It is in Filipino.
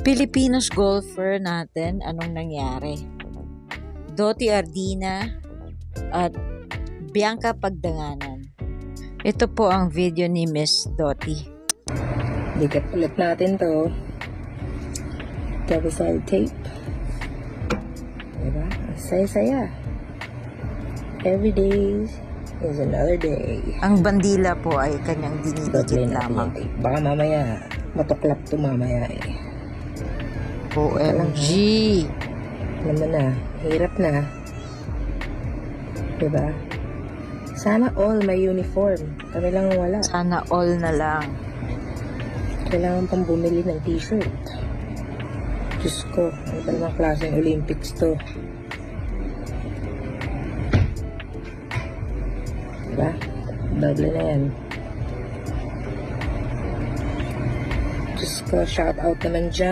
Pilipinos golfer natin, anong nangyari? Doti Ardina at Bianca Pagdanganan. Ito po ang video ni Miss Doti. Dikat ulit natin to. Double side tape. Diba? Ang saya-saya. Every day is another day. Ang bandila po ay kanyang dinidikit lamang. Baka mamaya matuklap to mamaya eh. OMG! Alam mo na, hirap na. Diba? Sana all may uniform. Kami lang wala. Sana all na lang. Kailangan pang bumili ng t-shirt. Diyos ko, ano ba namang klaseng Olympics to? Diba? Doble na yan. Diyos ko, shout out naman dyan.